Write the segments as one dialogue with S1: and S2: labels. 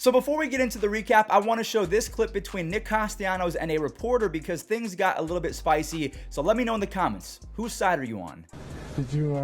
S1: So before we get into the recap, I want to show this clip between Nick Castellanos and a reporter because things got a little bit spicy. So let me know in the comments, whose side are you on?
S2: Did you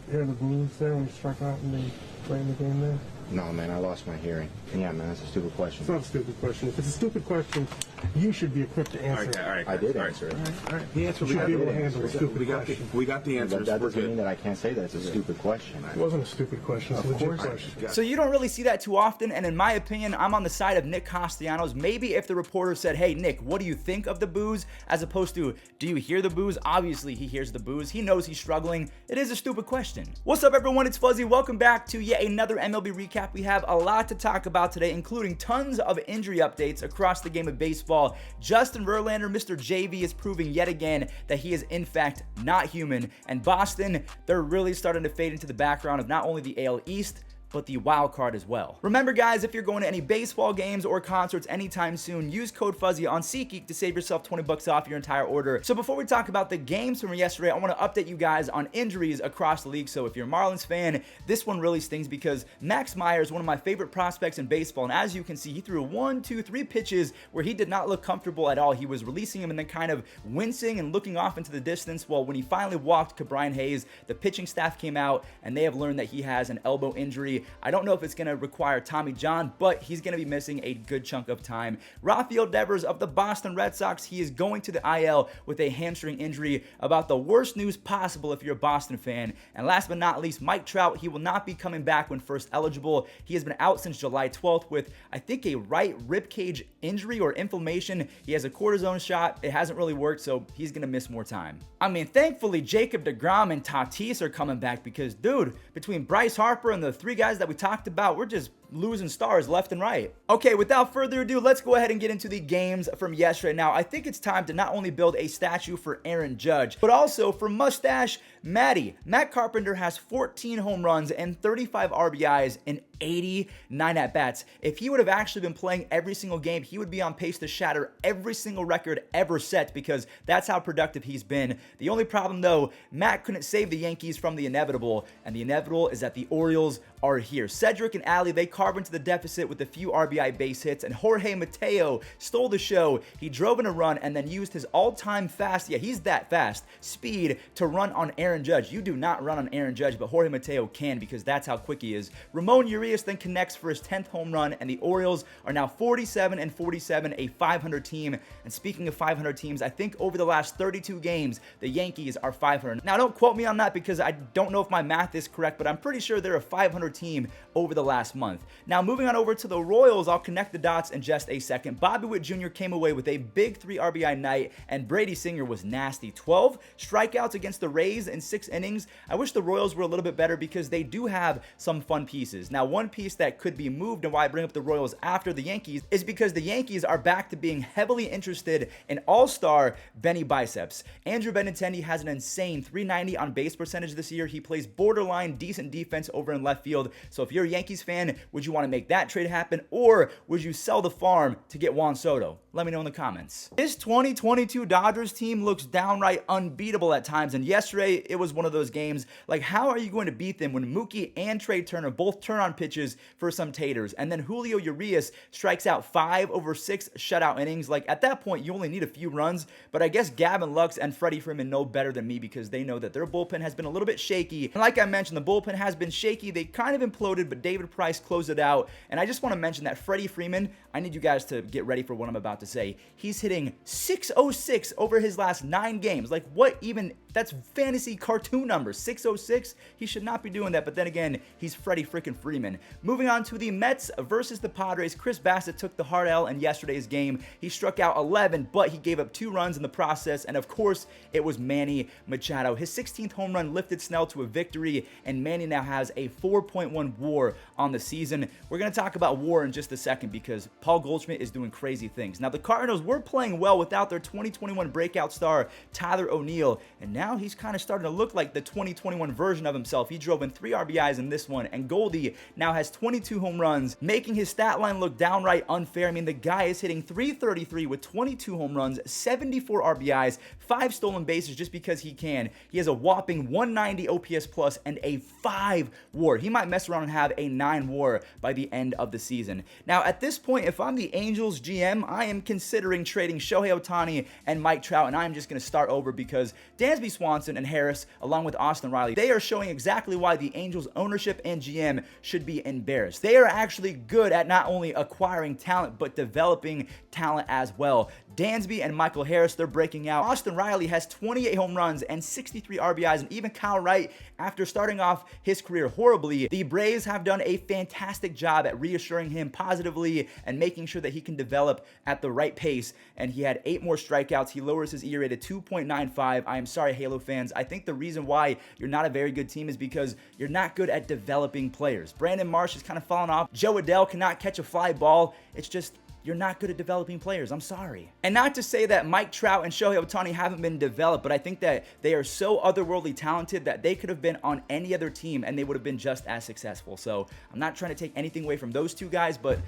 S2: hear the boos there when you struck out and they played the game there?
S3: No, man, I lost my hearing. Yeah, man, that's a stupid question.
S2: It's not a stupid question. If it's a stupid question, you should be equipped to answer it.
S4: All right.
S3: I did answer it.
S2: All right.
S4: The answer
S2: You should be able to handle a stupid question.
S4: we got the answers.
S3: That
S4: We're
S3: doesn't mean
S4: good.
S3: that I can't say that it's a stupid question.
S2: It wasn't a stupid question. It's a legit question.
S1: So you don't really see that too often, and in my opinion, I'm on the side of Nick Castellanos. Maybe if the reporter said, hey, Nick, what do you think of the boos? As opposed to, do you hear the boos? Obviously, he hears the boos. He knows he's struggling. It is a stupid question. What's up, everyone? It's Fuzzy. Welcome back to yet another MLB recap. We have a lot to talk about today, including tons of injury updates across the game of baseball. Justin Verlander, Mr. JV, is proving yet again that he is in fact not human. And Boston, they're really starting to fade into the background of not only the AL East, but the wild card as well. Remember, guys, if you're going to any baseball games or concerts anytime soon, use code Fuzzy on SeatGeek to save yourself $20 off your entire order. So before we talk about the games from yesterday, I want to update you guys on injuries across the league. So if you're a Marlins fan, this one really stings because Max Meyer is one of my favorite prospects in baseball, and as you can see, he threw 1, 2, 3 pitches where he did not look comfortable at all. He was releasing him and then kind of wincing and looking off into the distance. Well, when he finally walked Brian Hayes, the pitching staff came out and they have learned that he has an elbow injury. I don't know if it's going to require Tommy John, but he's going to be missing a good chunk of time. Rafael Devers of the Boston Red Sox, he is going to the IL with a hamstring injury. About the worst news possible if you're a Boston fan. And last but not least, Mike Trout, he will not be coming back when first eligible. He has been out since July 12th with, I think, a right ribcage injury or inflammation. He has a cortisone shot. It hasn't really worked, so he's going to miss more time. I mean, thankfully, Jacob deGrom and Tatis are coming back because, dude, between Bryce Harper and the three guys that we talked about, we're just losing stars left and right. Okay, without further ado, let's go ahead and get into the games from yesterday. Now, I think it's time to not only build a statue for Aaron Judge, but also for Mustache Matty. Matt Carpenter has 14 home runs and 35 RBIs in 89 at-bats. If he would have actually been playing every single game, he would be on pace to shatter every single record ever set because that's how productive he's been. The only problem, though, Matt couldn't save the Yankees from the inevitable, and the inevitable is that the Orioles are here. Cedric and Ali, they carved into the deficit with a few RBI base hits, and Jorge Mateo stole the show. He drove in a run and then used his all-time fast, yeah, he's that fast, speed to run on Aaron Judge. You do not run on Aaron Judge, but Jorge Mateo can because that's how quick he is. Ramon Urias then connects for his 10th home run, and the Orioles are now 47-47, a 500 team. And speaking of 500 teams, I think over the last 32 games, the Yankees are 500. Now, don't quote me on that because I don't know if my math is correct, but I'm pretty sure they're a 500 team over the last month. Now, moving on over to the Royals, I'll connect the dots in just a second. Bobby Witt Jr. came away with a big 3 RBI night, and Brady Singer was nasty. 12 strikeouts against the Rays in 6 innings. I wish the Royals were a little bit better because they do have some fun pieces. Now, one piece that could be moved and why I bring up the Royals after the Yankees is because the Yankees are back to being heavily interested in all-star Benny Biceps. Andrew Benintendi has an insane 390 on base percentage this year. He plays borderline decent defense over in left field. So if you're a Yankees fan, would you want to make that trade happen, or would you sell the farm to get Juan Soto? Let me know in the comments. This 2022 Dodgers team looks downright unbeatable at times, and yesterday it was one of those games. Like, how are you going to beat them when Mookie and Trey Turner both turn on pitches for some taters, and then Julio Urias strikes out 5 over 6 shutout innings? Like, at that point, you only need a few runs, but I guess Gavin Lux and Freddie Freeman know better than me because they know that their bullpen has been a little bit shaky. And like I mentioned, the bullpen has been shaky. They kind of imploded, but David Price closed it out. And I just want to mention that Freddie Freeman, I need you guys to get ready for what I'm about to say. He's hitting .606 over his last 9 games. Like, what even? That's fantasy cartoon numbers. .606. He should not be doing that. But then again, he's Freddie freaking Freeman. Moving on to the Mets versus the Padres. Chris Bassett took the hard L in yesterday's game. He struck out 11, but he gave up 2 runs in the process. And of course, it was Manny Machado. His 16th home run lifted Snell to a victory, and Manny now has a 4.1 WAR on the season. We're going to talk about WAR in just a second because Paul Goldschmidt is doing crazy things. Now, the Cardinals were playing well without their 2021 breakout star, Tyler O'Neill, and now he's kind of starting to look like the 2021 version of himself. He drove in 3 RBIs in this one, and Goldie now has 22 home runs, making his stat line look downright unfair. I mean, the guy is hitting .333 with 22 home runs, 74 RBIs, 5 stolen bases just because he can. He has a whopping 190 OPS plus and a 5 WAR. He might mess around and have a 9 WAR start by the end of the season. Now, at this point, if I'm the Angels GM, I am considering trading Shohei Ohtani and Mike Trout, and I'm just going to start over because Dansby Swanson and Harris, along with Austin Riley, they are showing exactly why the Angels ownership and GM should be embarrassed. They are actually good at not only acquiring talent, but developing talent as well. Dansby and Michael Harris, they're breaking out. Austin Riley has 28 home runs and 63 RBIs, and even Kyle Wright, after starting off his career horribly, the Braves have done a fantastic job at reassuring him positively and making sure that he can develop at the right pace, and he had 8 more strikeouts. He lowers his ERA to 2.95. I am sorry, Halo fans. I think the reason why you're not a very good team is because you're not good at developing players. Brandon Marsh has kind of fallen off. Joe Adell cannot catch a fly ball. It's just, you're not good at developing players. I'm sorry. And not to say that Mike Trout and Shohei Ohtani haven't been developed, but I think that they are so otherworldly talented that they could have been on any other team and they would have been just as successful. So I'm not trying to take anything away from those two guys, but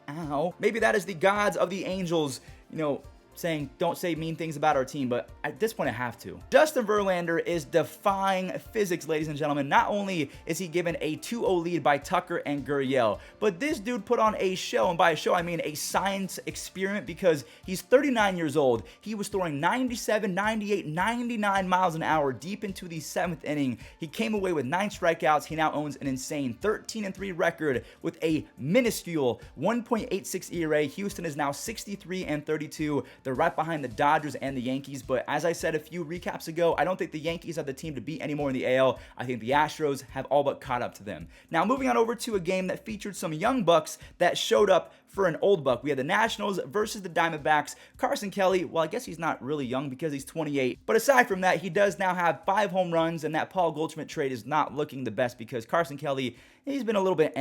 S1: ow. Maybe that is the gods of the Angels, saying don't say mean things about our team, but at this point I have to. Justin Verlander is defying physics, ladies and gentlemen. Not only is he given a 2-0 lead by Tucker and Gurriel, but this dude put on a show, and by a show I mean a science experiment, because he's 39 years old. He was throwing 97, 98, 99 miles an hour deep into the 7th inning. He came away with 9 strikeouts. He now owns an insane 13-3 record with a minuscule 1.86 ERA. Houston is now 63-32. They're right behind the Dodgers and the Yankees, but as I said a few recaps ago, I don't think the Yankees are the team to beat anymore in the AL. I think the Astros have all but caught up to them. Now, moving on over to a game that featured some young bucks that showed up for an old buck. We had the Nationals versus the Diamondbacks. Carson Kelly, well, I guess he's not really young because he's 28, but aside from that, he does now have 5 home runs, and that Paul Goldschmidt trade is not looking the best because Carson Kelly, he's been a little bit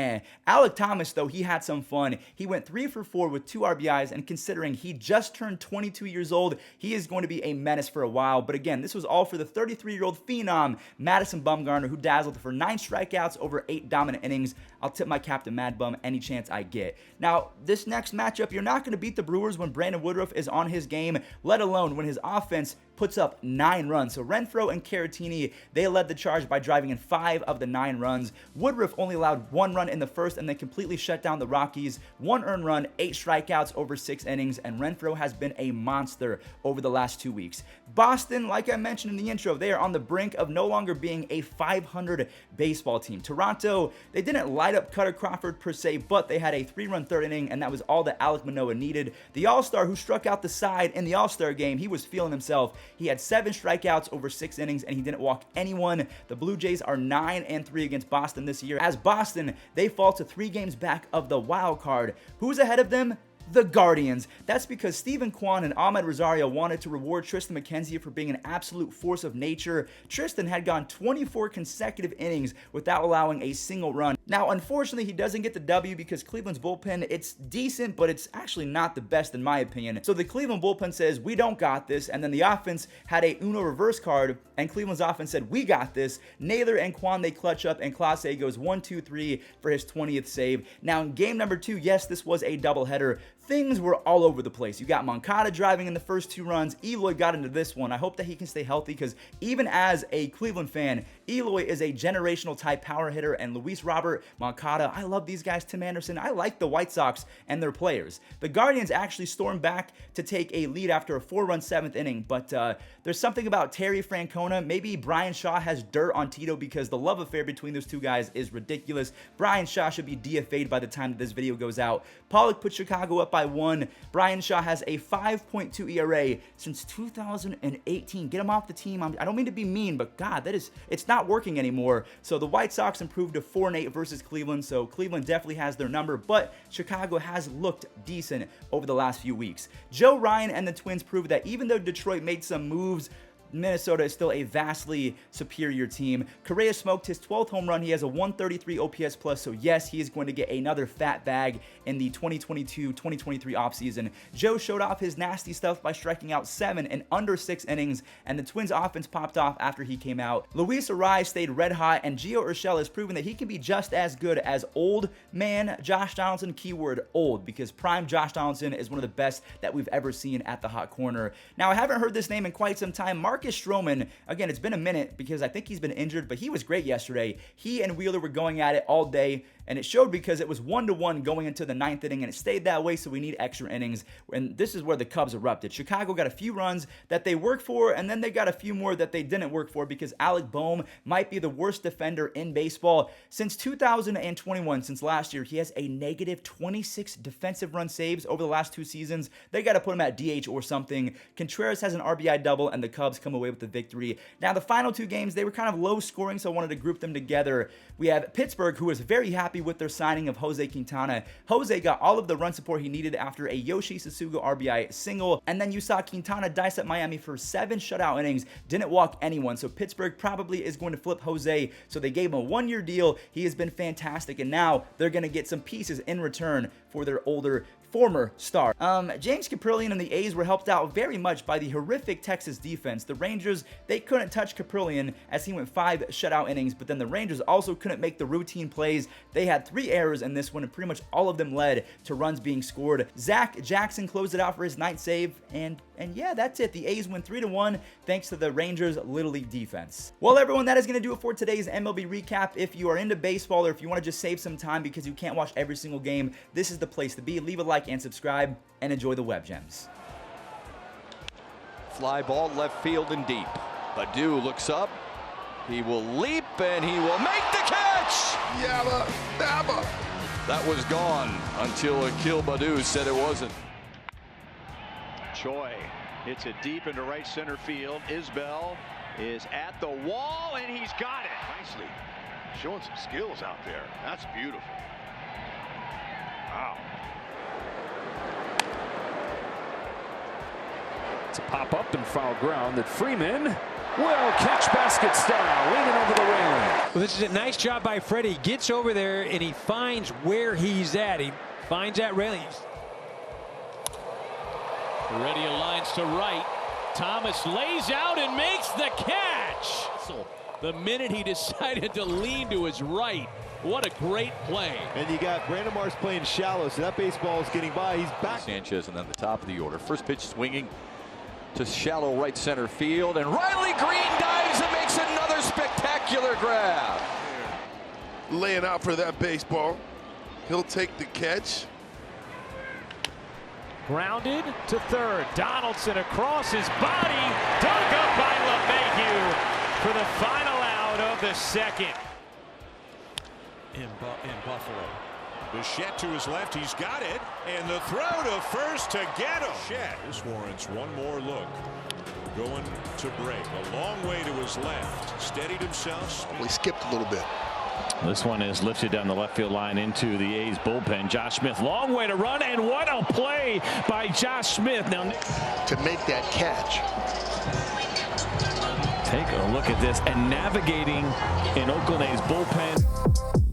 S1: Alec Thomas, though, he had some fun. He went 3 for 4 with 2 RBIs, and considering he just turned 22 years old, he is going to be a menace for a while. But again, this was all for the 33-year-old phenom, Madison Bumgarner, who dazzled for 9 strikeouts over 8 dominant innings. I'll tip my cap to Mad Bum any chance I get. Now, this next matchup, you're not going to beat the Brewers when Brandon Woodruff is on his game, let alone when his offense puts up 9 runs. So Renfroe and Caratini, they led the charge by driving in 5 of the 9 runs. Woodruff only allowed 1 run in the first and then completely shut down the Rockies. 1 earned run, 8 strikeouts over 6 innings, and Renfroe has been a monster over the last 2 weeks. Boston, like I mentioned in the intro, they are on the brink of no longer being a 500 baseball team. Toronto, they didn't light up Cutter Crawford per se, but they had a 3-run 3rd inning, and that was all that Alek Manoah needed. The All-Star who struck out the side in the All-Star game, he was feeling himself. He had 7 strikeouts over 6 innings, and he didn't walk anyone. The Blue Jays are 9-3 against Boston this year. As Boston, they fall to 3 games back of the wild card. Who's ahead of them? The Guardians. That's because Stephen Kwan and Ahmed Rosario wanted to reward Tristan McKenzie for being an absolute force of nature. Tristan had gone 24 consecutive innings without allowing a single run. Now, unfortunately, he doesn't get the W because Cleveland's bullpen, it's decent, but it's actually not the best in my opinion. So the Cleveland bullpen says, we don't got this, and then the offense had a Uno reverse card, and Cleveland's offense said, we got this. Naylor and Kwan, they clutch up, and Clase goes 1-2-3 for his 20th save. Now, in game number 2, yes, this was a doubleheader. Things were all over the place. You got Moncada driving in the first 2 runs. Eloy got into this one. I hope that he can stay healthy because even as a Cleveland fan, Eloy is a generational type power hitter, and Luis Robert, Moncada, I love these guys. Tim Anderson, I like the White Sox and their players. The Guardians actually stormed back to take a lead after a 4-run 7th inning, but there's something about Terry Francona. Maybe Brian Shaw has dirt on Tito because the love affair between those 2 guys is ridiculous. Brian Shaw should be DFA'd by the time that this video goes out. Pollock put Chicago up by 1. Brian Shaw has a 5.2 ERA since 2018. Get him off the team. I don't mean to be mean, but God, it's not working anymore. So the White Sox improved to 4-8 versus Cleveland, so Cleveland definitely has their number, but Chicago has looked decent over the last few weeks. Joe Ryan and the Twins proved that even though Detroit made some moves, Minnesota is still a vastly superior team. Correa smoked his 12th home run. He has a 133 OPS plus, so yes, he is going to get another fat bag in the 2022-2023 offseason. Joe showed off his nasty stuff by striking out 7 in under 6 innings, and the Twins offense popped off after he came out. Luis Ariz stayed red hot, and Gio Urshela has proven that he can be just as good as old man Josh Donaldson, keyword old, because prime Josh Donaldson is one of the best that we've ever seen at the hot corner. Now, I haven't heard this name in quite some time. Marcus Stroman, again, it's been a minute because I think he's been injured, but he was great yesterday. He and Wheeler were going at it all day, And it showed because it was 1-1 going into the 9th inning, and it stayed that way, so we need extra innings. And this is where the Cubs erupted. Chicago got a few runs that they worked for, and then they got a few more that they didn't work for, because Alec Boehm might be the worst defender in baseball. Since 2021, since last year, he has a negative 26 defensive run saves over the last 2 seasons. They got to put him at DH or something. Contreras has an RBI double, and the Cubs come away with the victory. Now, the final 2 games, they were kind of low scoring, so I wanted to group them together. We have Pittsburgh, who was very happy with their signing of Jose Quintana. Jose got all of the run support he needed after a Yoshi Tsutsugo RBI single, and then you saw Quintana dice up Miami for 7 shutout innings, didn't walk anyone, so Pittsburgh probably is going to flip Jose, so they gave him a 1-year deal. He has been fantastic, and now they're going to get some pieces in return for their older former star. James Caprillion and the A's were helped out very much by the horrific Texas defense. The Rangers, they couldn't touch Caprillion as he went 5 shutout innings, but then the Rangers also couldn't make the routine plays. They had 3 errors in this one, and pretty much all of them led to runs being scored. Zach Jackson closed it out for his 9th save, and yeah, that's it. The A's win 3-1 thanks to the Rangers' Little League defense. Well, everyone, that is going to do it for today's MLB recap. If you are into baseball, or if you want to just save some time because you can't watch every single game, this is the place to be. Leave a like and subscribe, and enjoy the web gems.
S4: Fly ball left field and deep. Badu looks up. He will leap, and he will make the catch.
S5: Yabba dabba.
S4: That was gone until Akil Badu said it wasn't.
S6: Choi hits it deep into right center field. Isbell is at the wall, and he's got it.
S5: Nicely. Showing some skills out there. That's beautiful. Wow.
S7: It's a pop up and foul ground that Freeman will catch basket style, leaning over the railing.
S8: Well, this is a nice job by Freddie. He gets over there and he finds where he's at. He finds that railing.
S9: Ready aligns to right. Thomas lays out and makes the catch. The minute he decided to lean to his right. What a great play.
S10: And you got Brandon Marsh playing shallow, so that baseball is getting by. He's back.
S4: Sanchez, and then the top of the order. First pitch swinging to shallow right center field, and Riley Green dives and makes another spectacular grab.
S5: Laying out for that baseball. He'll take the catch.
S9: Grounded to third. Donaldson across his body. Dug up by LeMahieu for the final out of the second.
S11: In Buffalo. Bichette to his left, he's got it, and the throw to first to get him. Bichette, this warrants one more look. Going to break, a long way to his left, steadied himself.
S5: We skipped a little bit.
S7: This one is lifted down the left field line into the A's bullpen. Josh Smith, long way to run, and what a play by Josh Smith. Now
S5: To make that catch.
S7: take a look at this, and navigating in Oakland A's bullpen.